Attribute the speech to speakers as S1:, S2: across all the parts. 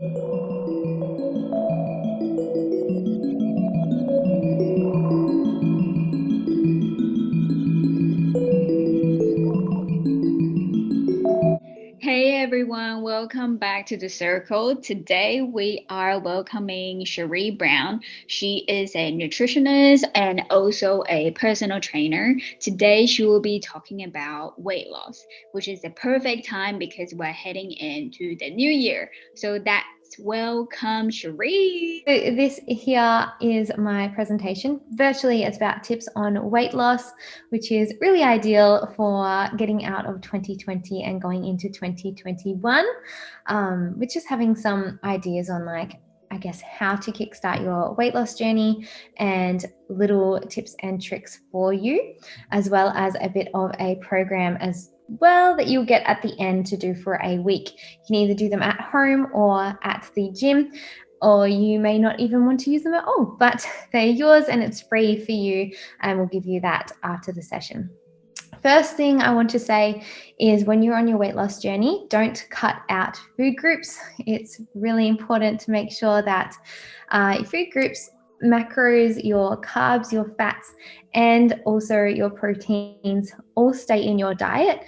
S1: Hey everyone, welcome back to the circle. Today we are welcoming Sharee Brown. She is a nutritionist and also a personal trainer. Today she will be talking about weight loss, which is the perfect time because we're heading into the new year. So that's welcome, Sharee.
S2: So this here is my presentation. Virtually, it's about tips on weight loss, which is really ideal for getting out of 2020 and going into 2021. Which is having some ideas on how to kickstart your weight loss journey and little tips and tricks for you, as well as a bit of a program as well that you'll get at the end to do for a week. You can either do them at home or at the gym, or you may not even want to use them at all, but they're yours and it's free for you, and we'll give you that after the session. First thing I want to say is when you're on your weight loss journey, don't cut out food groups. It's really important to make sure that your food groups, macros, your carbs, your fats, and also your proteins all stay in your diet.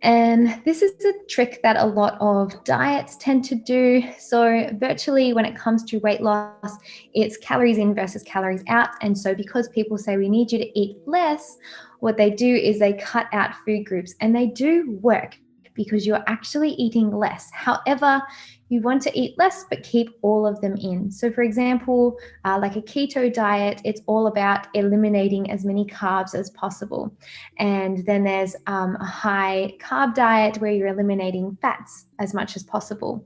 S2: And this is a trick that a lot of diets tend to do. So virtually when it comes to weight loss, it's calories in versus calories out. And so because people say we need you to eat less, what they do is they cut out food groups, and they do work because you're actually eating less. However, you want to eat less but keep all of them in. So for example, like a keto diet, it's all about eliminating as many carbs as possible. And then there's a high carb diet where you're eliminating fats as much as possible.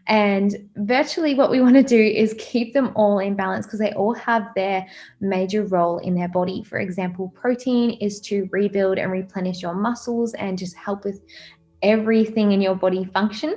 S2: And virtually what we want to do is keep them all in balance because they all have their major role in their body. For example, protein is to rebuild and replenish your muscles and just help with everything in your body function.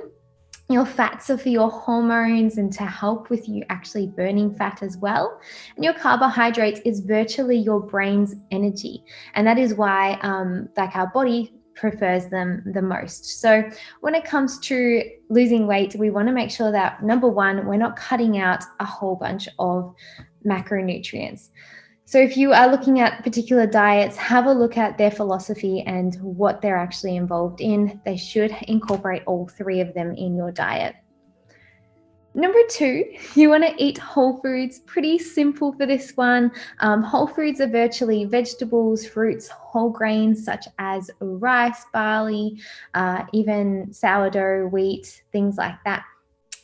S2: Your fats are for your hormones and to help with you actually burning fat as well. And your carbohydrates is virtually your brain's energy. And that is why our body prefers them the most. So when it comes to losing weight, we want to make sure that number one, we're not cutting out a whole bunch of macronutrients. So if you are looking at particular diets, have a look at their philosophy and what they're actually involved in. They should incorporate all three of them in your diet. Number two, you want to eat whole foods. Pretty simple for this one. Whole foods are virtually vegetables, fruits, whole grains such as rice, barley, even sourdough, wheat, things like that.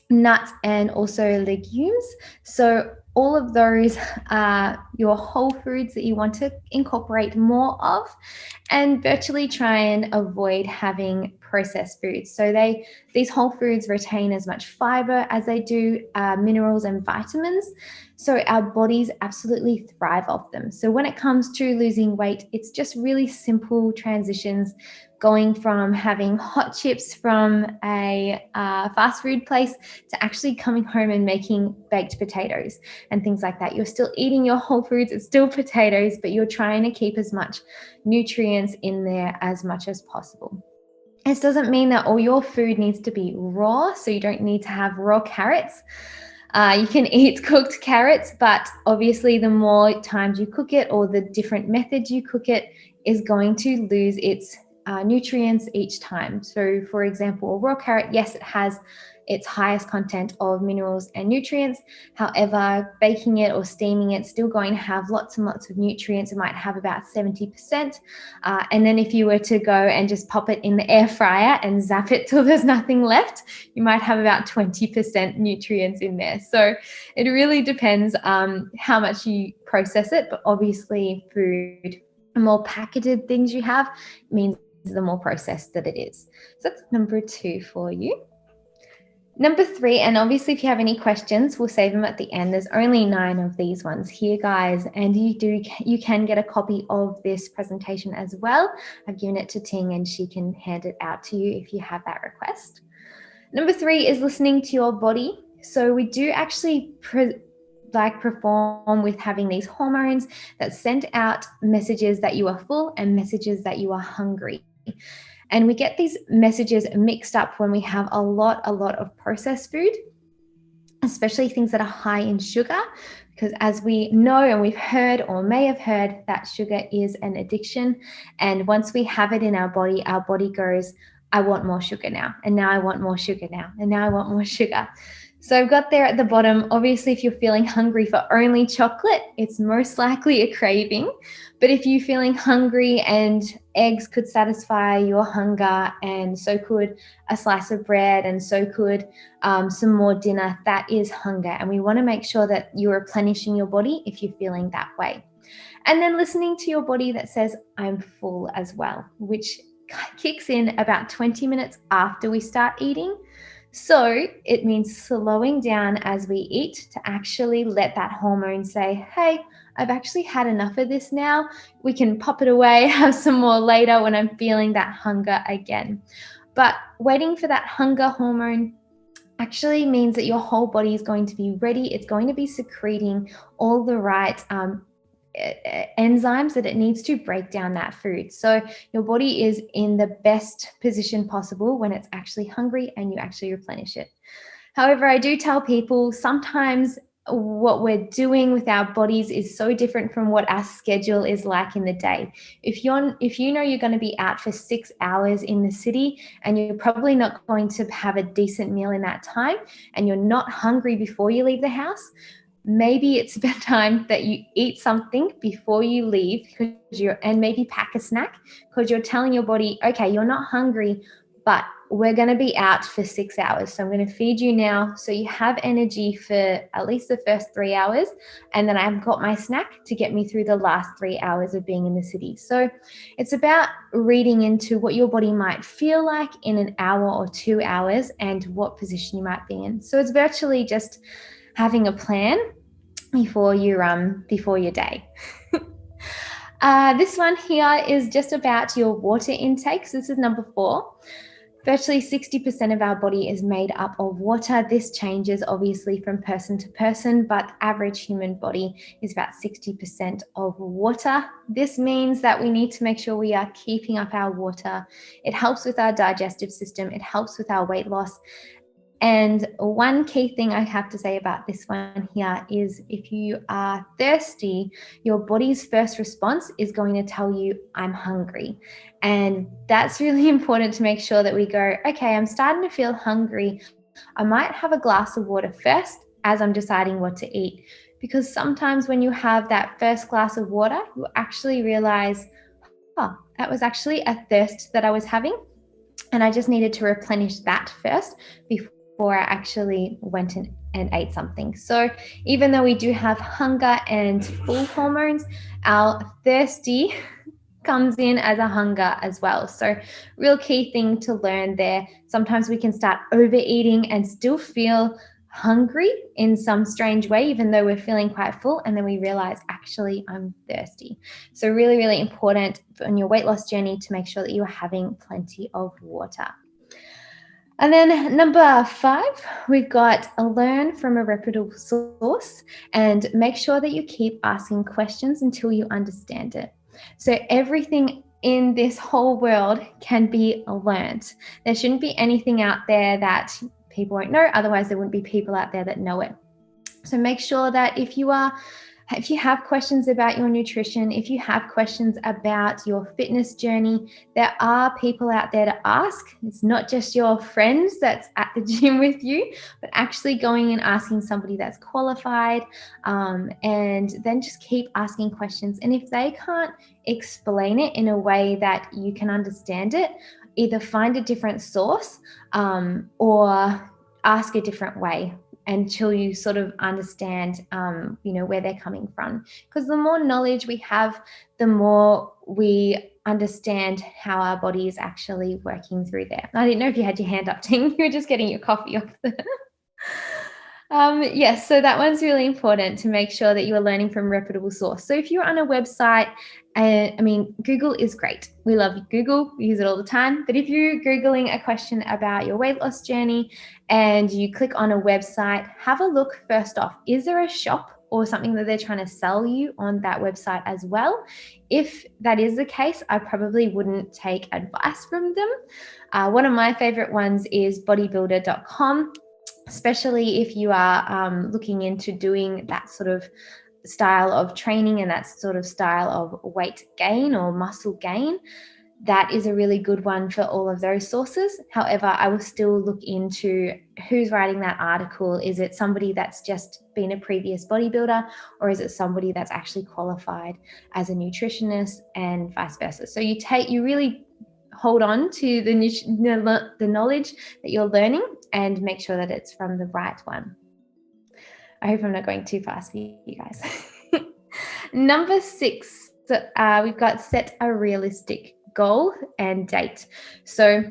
S2: Nuts and also legumes. So all of those are your whole foods that you want to incorporate more of, and virtually try and avoid having processed foods. So these whole foods retain as much fiber as they do minerals and vitamins. So our bodies absolutely thrive off them. So when it comes to losing weight, it's just really simple transitions, going from having hot chips from a fast food place to actually coming home and making baked potatoes and things like that. You're still eating your whole foods, it's still potatoes, but you're trying to keep as much nutrients in there as much as possible. This doesn't mean that all your food needs to be raw, so you don't need to have raw carrots. You can eat cooked carrots, but obviously the more times you cook it or the different methods you cook it is going to lose its nutrients each time. So for example, a raw carrot, yes, it has its highest content of minerals and nutrients. However, baking it or steaming it's still going to have lots and lots of nutrients. It might have about 70%. And then if you were to go and just pop it in the air fryer and zap it till there's nothing left, you might have about 20% nutrients in there. So it really depends how much you process it, but obviously food, the more packaged things you have means the more processed that it is. So that's number two for you. Number three, and obviously if you have any questions, we'll save them at the end. There's only 9 of these ones here, guys, and you can get a copy of this presentation as well. I've given it to Ting and she can hand it out to you if you have that request. Number 3 is listening to your body. So we do actually perform with having these hormones that send out messages that you are full and messages that you are hungry. And we get these messages mixed up when we have a lot of processed food. especially things that are high in sugar, because as we know and we've heard or may have heard, that sugar is an addiction. And once we have it in our body goes, I want more sugar now, and now I want more sugar now, and now I want more sugar. So I've got there at the bottom, obviously, if you're feeling hungry for only chocolate, it's most likely a craving. But if you're feeling hungry and eggs could satisfy your hunger, and so could a slice of bread, and so could some more dinner, that is hunger. And we want to make sure that you're replenishing your body if you're feeling that way. And then listening to your body that says, I'm full as well, which kicks in about 20 minutes after we start eating. So it means slowing down as we eat to actually let that hormone say, hey, I've actually had enough of this now. We can pop it away, have some more later when I'm feeling that hunger again. But waiting for that hunger hormone actually means that your whole body is going to be ready. It's going to be secreting all the right enzymes that it needs to break down that food. So your body is in the best position possible when it's actually hungry and you actually replenish it. However, I do tell people sometimes what we're doing with our bodies is so different from what our schedule is like in the day. If you know you're going to be out for 6 hours in the city and you're probably not going to have a decent meal in that time, and you're not hungry before you leave the house, maybe it's about time that you eat something before you leave, and maybe pack a snack, because you're telling your body, okay, you're not hungry, but we're going to be out for 6 hours. So I'm going to feed you now so you have energy for at least the first 3 hours. And then I've got my snack to get me through the last 3 hours of being in the city. So it's about reading into what your body might feel like in an hour or 2 hours and what position you might be in. So it's virtually just having a plan before your day. This one here is just about your water intake. So this is number 4. Virtually 60% of our body is made up of water. This changes obviously from person to person, but average human body is about 60% of water. This means that we need to make sure we are keeping up our water. It helps with our digestive system. It helps with our weight loss. And one key thing I have to say about this one here is if you are thirsty, your body's first response is going to tell you, I'm hungry. And that's really important to make sure that we go, okay, I'm starting to feel hungry. I might have a glass of water first as I'm deciding what to eat. Because sometimes when you have that first glass of water, you actually realize, oh, that was actually a thirst that I was having. And I just needed to replenish that first before I actually went and ate something. So even though we do have hunger and full hormones, our thirsty comes in as a hunger as well. So real key thing to learn there. Sometimes we can start overeating and still feel hungry in some strange way, even though we're feeling quite full, and then we realize, actually, I'm thirsty. So really, really important on your weight loss journey to make sure that you are having plenty of water. And then number 5, we've got learn from a reputable source and make sure that you keep asking questions until you understand it. So everything in this whole world can be learned. There shouldn't be anything out there that people won't know, otherwise there wouldn't be people out there that know it. So make sure that if you have questions about your nutrition, if you have questions about your fitness journey, there are people out there to ask. It's not just your friends that's at the gym with you, but actually going and asking somebody that's qualified, and then just keep asking questions. And if they can't explain it in a way that you can understand it, either find a different source or ask a different way until you sort of understand, where they're coming from. Because the more knowledge we have, the more we understand how our body is actually working through there. I didn't know if you had your hand up, Ting. You were just getting your coffee off the... Yes, so that one's really important to make sure that you are learning from a reputable source. So if you're on a website, Google is great. We love Google. We use it all the time. But if you're Googling a question about your weight loss journey and you click on a website, have a look first off. Is there a shop or something that they're trying to sell you on that website as well? If that is the case, I probably wouldn't take advice from them. One of my favorite ones is bodybuilder.com. especially if you are looking into doing that sort of style of training and that sort of style of weight gain or muscle gain. That is a really good one for all of those sources. However, I will still look into who's writing that article. Is it somebody that's just been a previous bodybuilder, or is it somebody that's actually qualified as a nutritionist, and vice versa? So you really hold on to the knowledge that you're learning and make sure that it's from the right one. I hope I'm not going too fast for you guys. Number 6, we've got set a realistic goal and date. So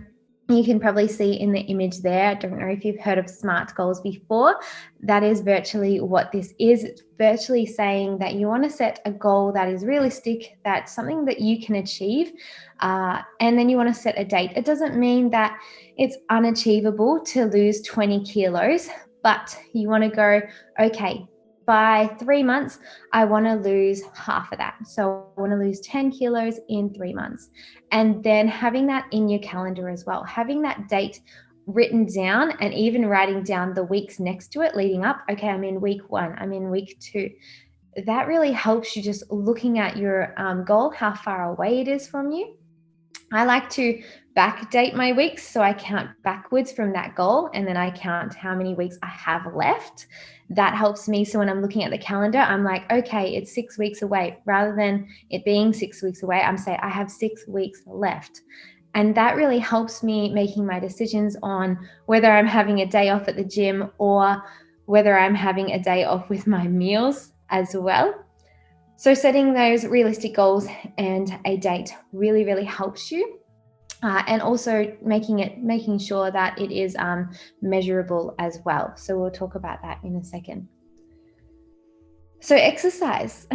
S2: you can probably see in the image there, I don't know if you've heard of SMART goals before. That is virtually what this is. It's virtually saying that you want to set a goal that is realistic, that's something that you can achieve, and then you want to set a date. It doesn't mean that it's unachievable to lose 20 kilos, but you want to go, okay, by 3 months, I want to lose half of that. So I want to lose 10 kilos in 3 months. And then having that in your calendar as well, having that date written down and even writing down the weeks next to it leading up. Okay, I'm in week 1, I'm in week 2. That really helps you just looking at your goal, how far away it is from you. I like to backdate my weeks, so I count backwards from that goal and then I count how many weeks I have left. That helps me. So when I'm looking at the calendar, I'm like, okay, it's 6 weeks away. Rather than it being 6 weeks away, I'm saying I have 6 weeks left. And that really helps me making my decisions on whether I'm having a day off at the gym or whether I'm having a day off with my meals as well. So setting those realistic goals and a date really, really helps you. And also making sure that it is measurable as well. So we'll talk about that in a second. So exercise.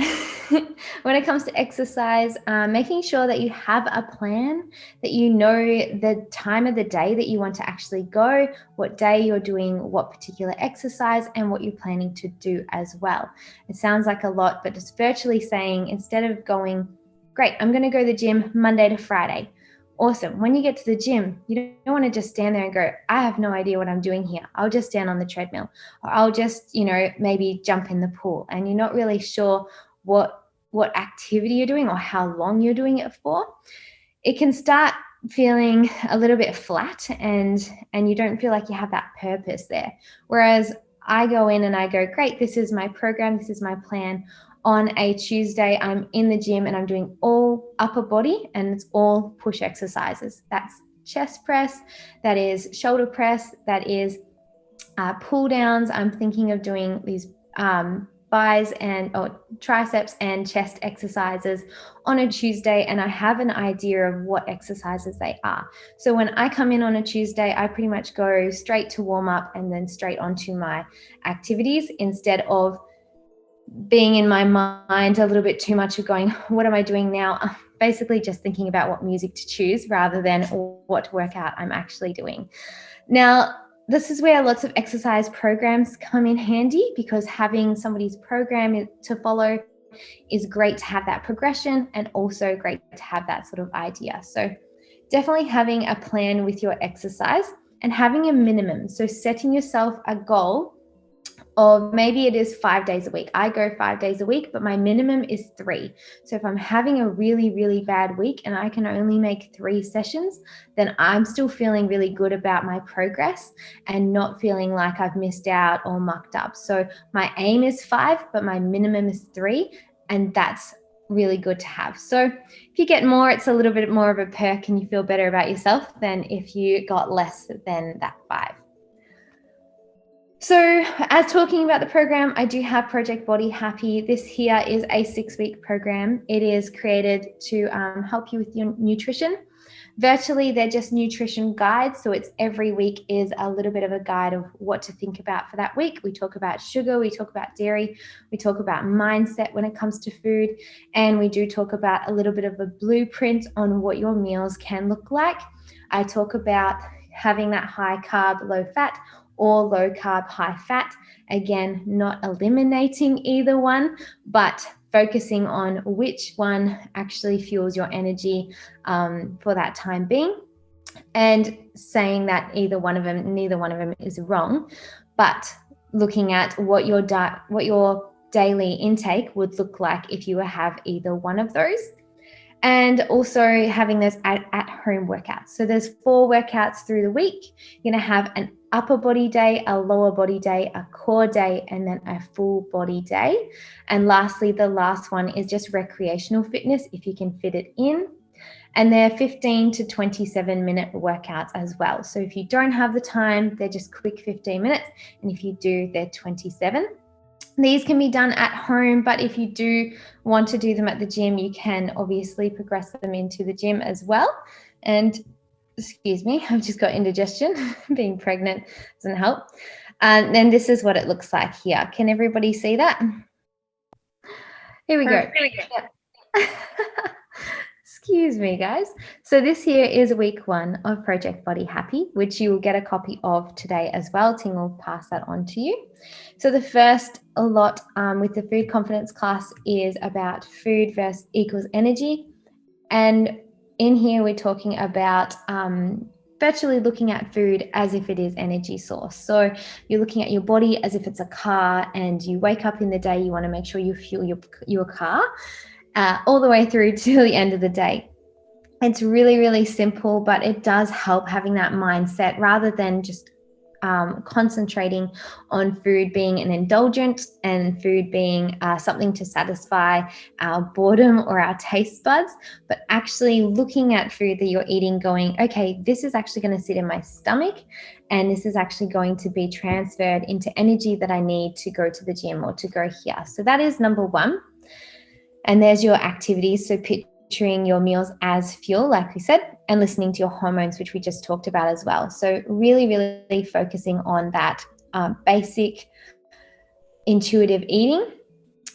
S2: When it comes to exercise, making sure that you have a plan, that you know the time of the day that you want to actually go, what day you're doing what particular exercise, and what you're planning to do as well. It sounds like a lot, but it's virtually saying, instead of going, great, I'm going to go to the gym Monday to Friday. Awesome. When you get to the gym, you don't want to just stand there and go, I have no idea what I'm doing here. I'll just stand on the treadmill, or I'll just, maybe jump in the pool, and you're not really sure what activity you're doing or how long you're doing it for. It can start feeling a little bit flat and you don't feel like you have that purpose there. Whereas I go in and I go, great, this is my program, this is my plan. On a Tuesday, I'm in the gym and I'm doing all upper body and it's all push exercises. That's chest press, that is shoulder press, that is pull downs. I'm thinking of doing these bis and triceps and chest exercises on a Tuesday, and I have an idea of what exercises they are. So when I come in on a Tuesday, I pretty much go straight to warm up and then straight onto my activities, instead of being in my mind a little bit too much of going, what am I doing now? Basically just thinking about what music to choose rather than what workout I'm actually doing. Now, this is where lots of exercise programs come in handy, because having somebody's program to follow is great to have that progression, and also great to have that sort of idea. So definitely having a plan with your exercise and having a minimum. So setting yourself a goal of, maybe it is 5 days a week. I go 5 days a week, but my minimum is 3. So if I'm having a really, really bad week and I can only make 3 sessions, then I'm still feeling really good about my progress and not feeling like I've missed out or mucked up. So my aim is 5, but my minimum is 3, and that's really good to have. So if you get more, it's a little bit more of a perk and you feel better about yourself than if you got less than that 5. So as talking about the program, I do have Project Body Happy. This here is a 6-week program. It is created to help you with your nutrition. Virtually, they're just nutrition guides. So it's every week is a little bit of a guide of what to think about for that week. We talk about sugar, we talk about dairy, we talk about mindset when it comes to food, and we do talk about a little bit of a blueprint on what your meals can look like. I talk about having that high carb, low fat, or low carb, high fat. Again, not eliminating either one, but focusing on which one actually fuels your energy for that time being, and saying that neither one of them is wrong. but looking at what your daily intake would look like if you have either one of those. And also having those at home workouts. So there's 4 workouts through the week. You're going to have an upper body day, a lower body day, a core day, and then a full body day. And lastly, the last one is just recreational fitness if you can fit it in. And they're 15 to 27-minute workouts as well. So if you don't have the time, they're just quick 15 minutes. And if you do, they're 27. These can be done at home, but if you do want to do them at the gym, you can obviously progress them into the gym as well. And excuse me, I've just got indigestion. Being pregnant doesn't help. And then this is what it looks like here. Can everybody see that? Here we go. Yep. Excuse me, guys. So this here is week 1 of Project Body Happy, which you will get a copy of today as well. Ting will pass that on to you. So the first lot with the food confidence class is about food versus equals energy. And in here, we're talking about virtually looking at food as if it is energy source. So you're looking at your body as if it's a car, and you wake up in the day, you want to make sure you fuel your car all the way through to the end of the day. It's really, really simple, but it does help having that mindset rather than just concentrating on food being an indulgent and food being something to satisfy our boredom or our taste buds, but actually looking at food that you're eating going, okay, this is actually going to sit in my stomach, and this is actually going to be transferred into energy that I need to go to the gym or to go here. So that is number 1. And there's your activities. So picturing your meals as fuel, like we said, and listening to your hormones, which we just talked about as well. So really, really focusing on that basic intuitive eating,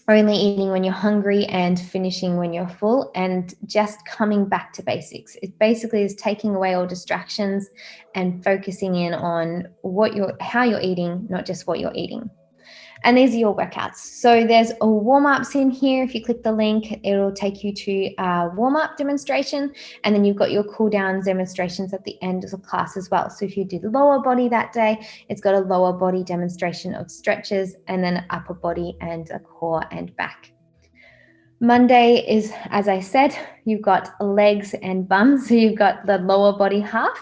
S2: only eating when you're hungry and finishing when you're full, and just coming back to basics. It basically is taking away all distractions and focusing in on how you're eating, not just what you're eating. And these are your workouts. So there's a warm-ups in here. If you click the link, it'll take you to a warm-up demonstration. And then you've got your cool-down demonstrations at the end of the class as well. So if you did lower body that day, it's got a lower body demonstration of stretches, and then upper body and a core and back. Monday is, as I said, you've got legs and bums. So you've got the lower body half.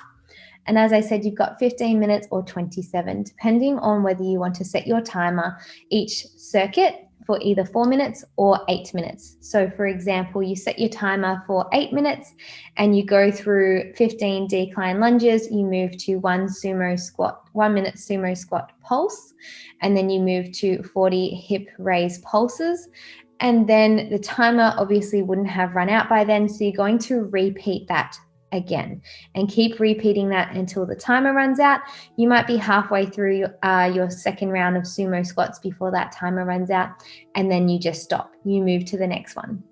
S2: And as I said, you've got 15 minutes or 27, depending on whether you want to set your timer each circuit for either 4 minutes or 8 minutes. So for example, you set your timer for 8 minutes and you go through 15 decline lunges, you move to 1 minute sumo squat pulse, and then you move to 40 hip raise pulses. And then the timer obviously wouldn't have run out by then. So you're going to repeat that again and keep repeating that until the timer runs out. You might be halfway through your second round of sumo squats before that timer runs out, and then you just stop. You move to the next one.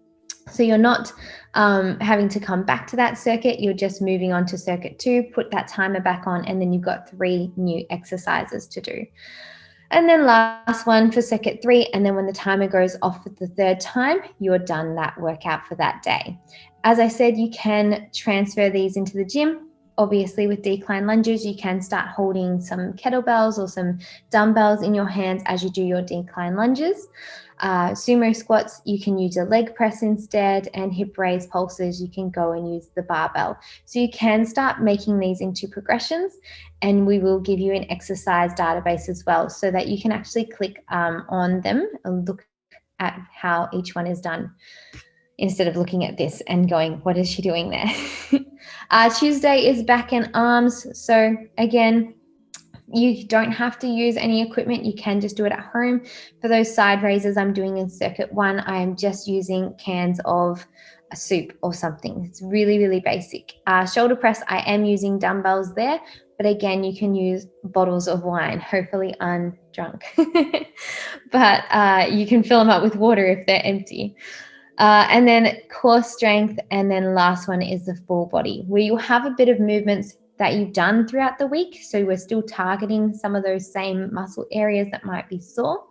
S2: So you're not having to come back to that circuit. You're just moving on to circuit 2, put that timer back on, and then you've got 3 new exercises to do. And then last one for circuit 3, and then when the timer goes off for the 3rd time, you're done that workout for that day. As I said, you can transfer these into the gym. Obviously, with decline lunges, you can start holding some kettlebells or some dumbbells in your hands as you do your decline lunges. Sumo squats, you can use a leg press instead, and hip raise pulses, you can go and use the barbell. So you can start making these into progressions, and we will give you an exercise database as well so that you can actually click on them and look at how each one is done, instead of looking at this and going, what is she doing there? Tuesday is back and arms. So again, you don't have to use any equipment. You can just do it at home. For those side raises I'm doing in circuit 1, I am just using cans of a soup or something. It's really, really basic. Shoulder press, I am using dumbbells there, but again, you can use bottles of wine, hopefully undrunk. But you can fill them up with water if they're empty. And then core strength, and then last one is the full body, where you have a bit of movements that you've done throughout the week. So we're still targeting some of those same muscle areas that might be sore,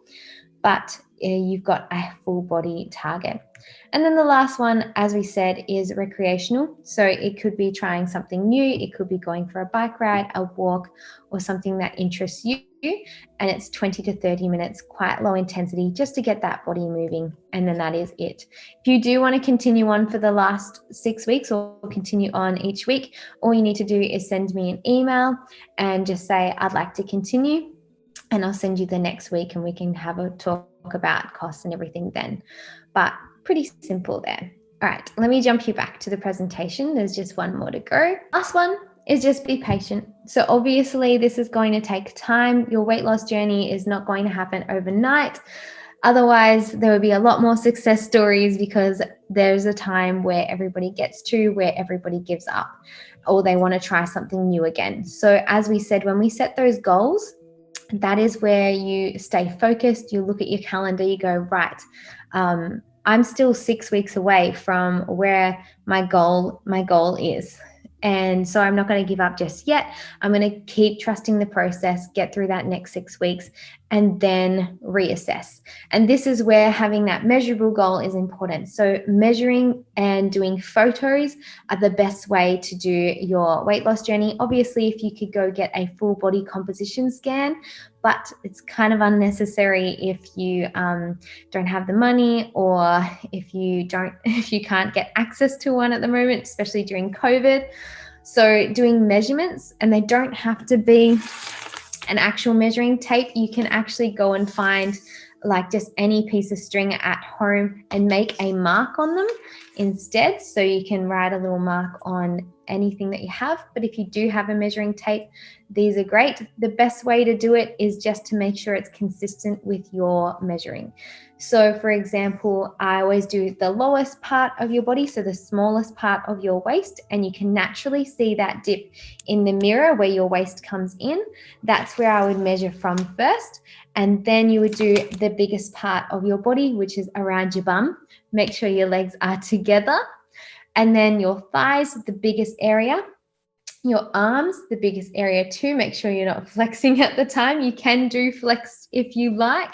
S2: but you've got a full body target. And then the last one, as we said, is recreational. So it could be trying something new. It could be going for a bike ride, a walk, or something that interests you. and it's 20 to 30 minutes, quite low intensity, just to get that body moving. And then that is it. If you do want to continue on for the last 6 weeks or continue on each week, all you need to do is send me an email and just say, I'd like to continue. And I'll send you the next week and we can have a talk about costs and everything then. But pretty simple there. All right, let me jump you back to the presentation. There's just one more to go. Last one is just be patient. So obviously this is going to take time. Your weight loss journey is not going to happen overnight. Otherwise, there would be a lot more success stories, because there's a time where everybody gets to where everybody gives up or they want to try something new again. So as we said, when we set those goals, that is where you stay focused. You look at your calendar, you go, right, I'm still 6 weeks away from where my goal is. And so I'm not going to give up just yet. I'm going to keep trusting the process, get through that next 6 weeks, and then reassess. And this is where having that measurable goal is important. So measuring and doing photos are the best way to do your weight loss journey. Obviously, if you could go get a full body composition scan, but it's kind of unnecessary if you don't have the money, or if you can't get access to one at the moment, especially during COVID. So doing measurements, and they don't have to be an actual measuring tape. You can actually go and find like just any piece of string at home and make a mark on them instead. So you can write a little mark on anything that you have. But if you do have a measuring tape, these are great. The best way to do it is just to make sure it's consistent with your measuring. So for example, I always do the lowest part of your body, so the smallest part of your waist, and you can naturally see that dip in the mirror where your waist comes in. That's where I would measure from first. And then you would do the biggest part of your body, which is around your bum. Make sure your legs are together. And then your thighs, the biggest area. Your arms, the biggest area too. Make sure you're not flexing at the time. You can do flex if you like,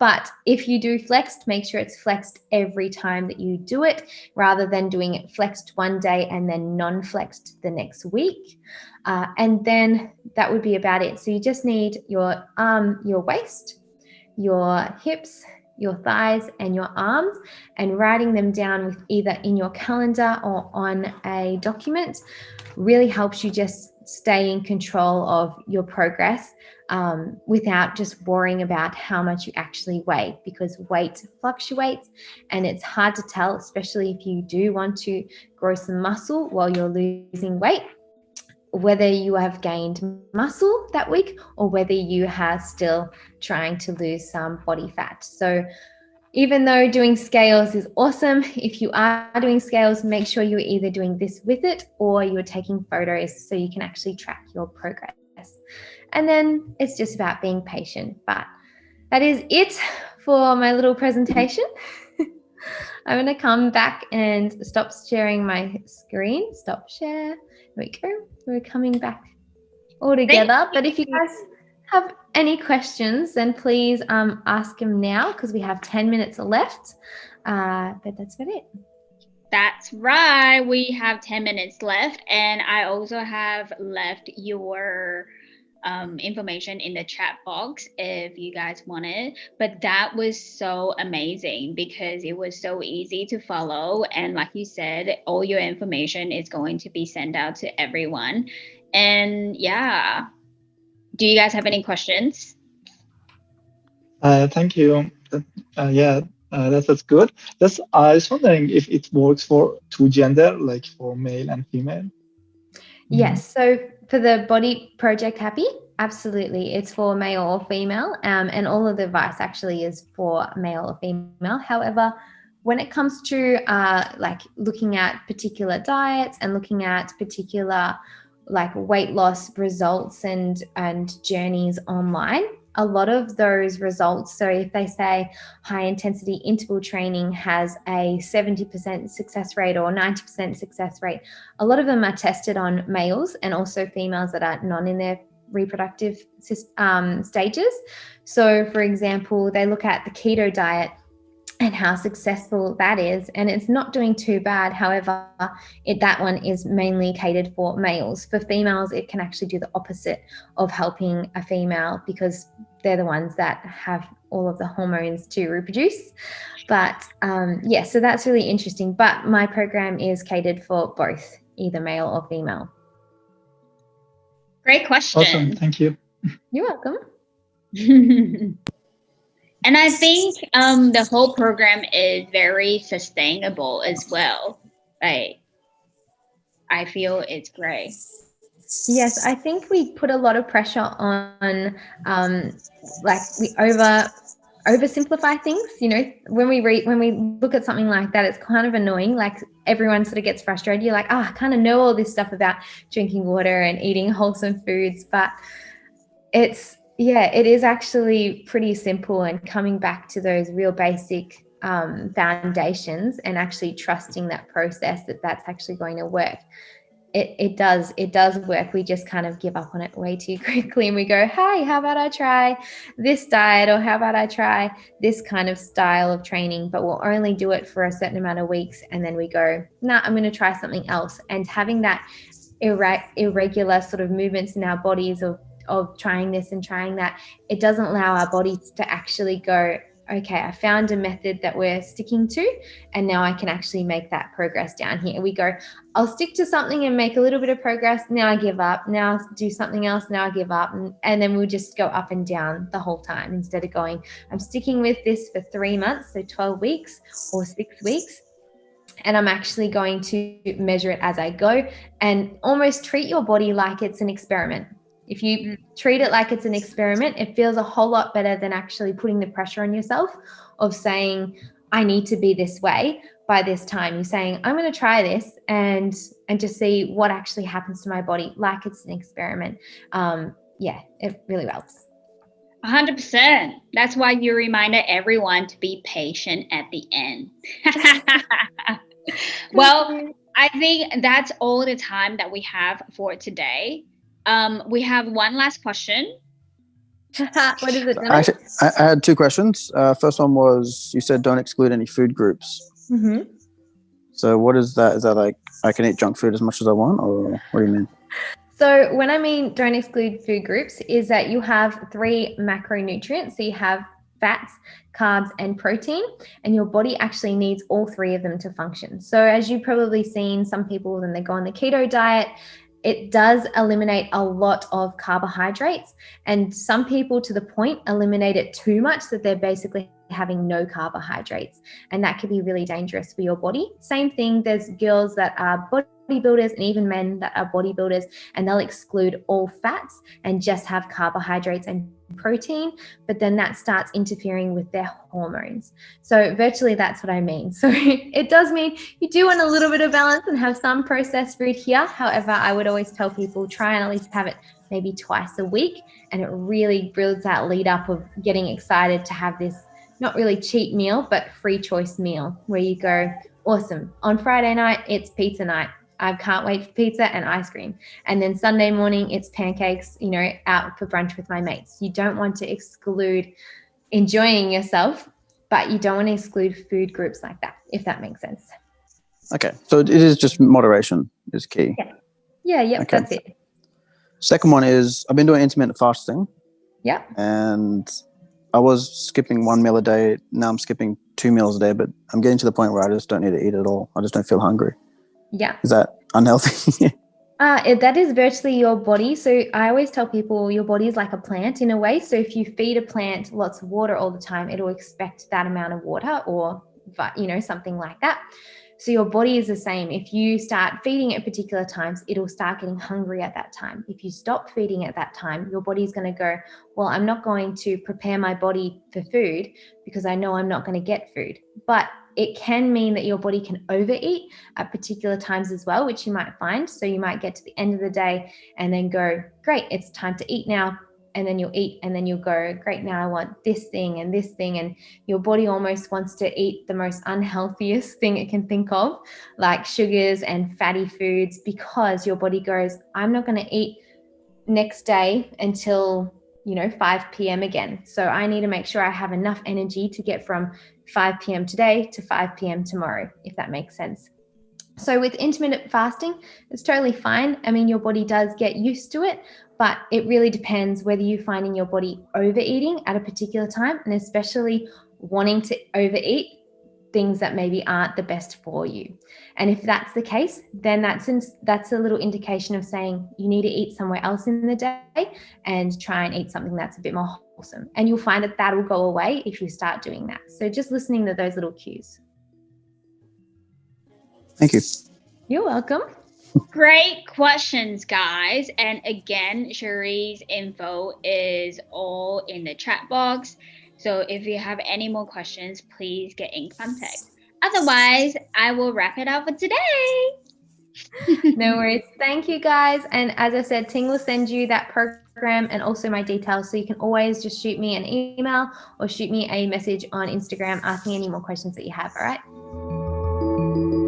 S2: but if you do flexed, make sure it's flexed every time that you do it, rather than doing it flexed one day and then non-flexed the next week. And then that would be about it. So you just need your waist, your hips, your thighs, and your arms, and writing them down with either in your calendar or on a document really helps you just stay in control of your progress without just worrying about how much you actually weigh, because weight fluctuates and it's hard to tell, especially if you do want to grow some muscle while you're losing weight, whether you have gained muscle that week or whether you are still trying to lose some body fat. So even though doing scales is awesome, if you are doing scales, make sure you're either doing this with it or you're taking photos so you can actually track your progress. And then it's just about being patient. But that is it for my little presentation. I'm going to come back and stop sharing my screen. Stop share. There we go. We're coming back all together. But if you guys have any questions, then please ask them now, because we have 10 minutes left. But that's about it.
S1: That's right. We have 10 minutes left. And I also have left your information in the chat box if you guys want it. But that was so amazing because it was so easy to follow. And like you said, all your information is going to be sent out to everyone. And yeah. Do you guys have any questions?
S3: Thank you. That's good. I was wondering if it works for two gender, like for male and female.
S2: Yes. So for the Body Project Happy, absolutely, it's for male or female, and all of the advice actually is for male or female. However, when it comes to like looking at particular diets and looking at particular like weight loss results and journeys online, a lot of those results, so if they say high intensity interval training has a 70% success rate or 90% success rate, a lot of them are tested on males and also females that are not in their reproductive stages. So for example, they look at the keto diet and how successful that is. And it's not doing too bad. However, that one is mainly catered for males. For females, it can actually do the opposite of helping a female, because they're the ones that have all of the hormones to reproduce. But so that's really interesting. But my program is catered for both, either male or female.
S1: Great question.
S3: Awesome. Thank you.
S2: You're welcome.
S1: And I think the whole program is very sustainable as well. Like, I feel it's great.
S2: Yes, I think we put a lot of pressure on, like we oversimplify things. You know, when we look at something like that, it's kind of annoying. Like everyone sort of gets frustrated. You're like, I kind of know all this stuff about drinking water and eating wholesome foods, but it is actually pretty simple, and coming back to those real basic foundations and actually trusting that process, that's actually going to work. It does work. We just kind of give up on it way too quickly, and we go, hey, how about I try this diet, or how about I try this kind of style of training, but we'll only do it for a certain amount of weeks, and then we go, nah, I'm going to try something else. And having that irregular sort of movements in our bodies of trying this and trying that, it doesn't allow our bodies to actually go, okay, I found a method that we're sticking to, and now I can actually make that progress down here. We go, I'll stick to something and make a little bit of progress. Now I give up. Now I'll do something else. Now I give up. And then we'll just go up and down the whole time, instead of going, I'm sticking with this for 3 months, so 12 weeks or 6 weeks. And I'm actually going to measure it as I go, and almost treat your body like it's an experiment. If you treat it like it's an experiment, it feels a whole lot better than actually putting the pressure on yourself of saying, I need to be this way by this time. You're saying, I'm going to try this and just see what actually happens to my body, like it's an experiment. It really helps.
S1: 100%. That's why you reminded everyone to be patient at the end. Well, I think that's all the time that we have for today. We have one last question.
S2: What is it,
S4: Actually, I had 2 questions. First one was, you said don't exclude any food groups.
S2: Mm-hmm.
S4: So what is that? Is that like I can eat junk food as much as I want, or what do you mean?
S2: So when I mean don't exclude food groups, is that you have 3 macronutrients. So you have fats, carbs, and protein, and your body actually needs all 3 of them to function. So as you've probably seen, some people, when they go on the keto diet, it does eliminate a lot of carbohydrates, and some people, to the point, eliminate it too much that they're basically having no carbohydrates, and that could be really dangerous for your body. Same thing, there's girls that are bodybuilders and even men that are bodybuilders, and they'll exclude all fats and just have carbohydrates and protein, but then that starts interfering with their hormones. So virtually that's what I mean. So it does mean you do want a little bit of balance and have some processed food here. However, I would always tell people, try and at least have it maybe twice a week, and it really builds that lead up of getting excited to have this not really cheap meal, but free choice meal, where you go, awesome, on Friday night it's pizza night, I can't wait for pizza and ice cream. And then Sunday morning, it's pancakes, out for brunch with my mates. You don't want to exclude enjoying yourself, but you don't want to exclude food groups like that, if that makes sense.
S4: Okay. So it is just moderation is key.
S2: Yeah.
S4: Okay.
S2: That's it.
S4: Second one is, I've been doing intermittent fasting.
S2: Yeah.
S4: And I was skipping 1 meal a day. Now I'm skipping 2 meals a day, but I'm getting to the point where I just don't need to eat at all. I just don't feel hungry.
S2: Yeah.
S4: Is that unhealthy?
S2: That is virtually your body. So I always tell people your body is like a plant in a way. So if you feed a plant lots of water all the time, it'll expect that amount of water, or something like that. So your body is the same. If you start feeding at particular times, it'll start getting hungry at that time. If you stop feeding at that time, your body's going to go, well, I'm not going to prepare my body for food because I know I'm not going to get food. But it can mean that your body can overeat at particular times as well, which you might find. So you might get to the end of the day and then go, great, it's time to eat now. And then you'll eat, and then you'll go, great, now I want this thing and this thing. And your body almost wants to eat the most unhealthiest thing it can think of, like sugars and fatty foods, because your body goes, I'm not going to eat next day until 5 p.m. again. So I need to make sure I have enough energy to get from 5 p.m. today to 5 p.m. tomorrow, if that makes sense. So with intermittent fasting, it's totally fine. I mean, your body does get used to it, but it really depends whether you're finding your body overeating at a particular time, and especially wanting to overeat things that maybe aren't the best for you. And if that's the case, then that's a little indication of saying you need to eat somewhere else in the day and try and eat something that's a bit more wholesome. And you'll find that that'll go away if you start doing that. So just listening to those little cues.
S4: Thank you.
S2: You're welcome.
S1: Great questions, guys. And again, Sharee's info is all in the chat box. So if you have any more questions, please get in contact. Otherwise, I will wrap it up for today.
S2: No worries. Thank you, guys. And as I said, Ting will send you that program and also my details. So you can always just shoot me an email or shoot me a message on Instagram asking any more questions that you have. All right.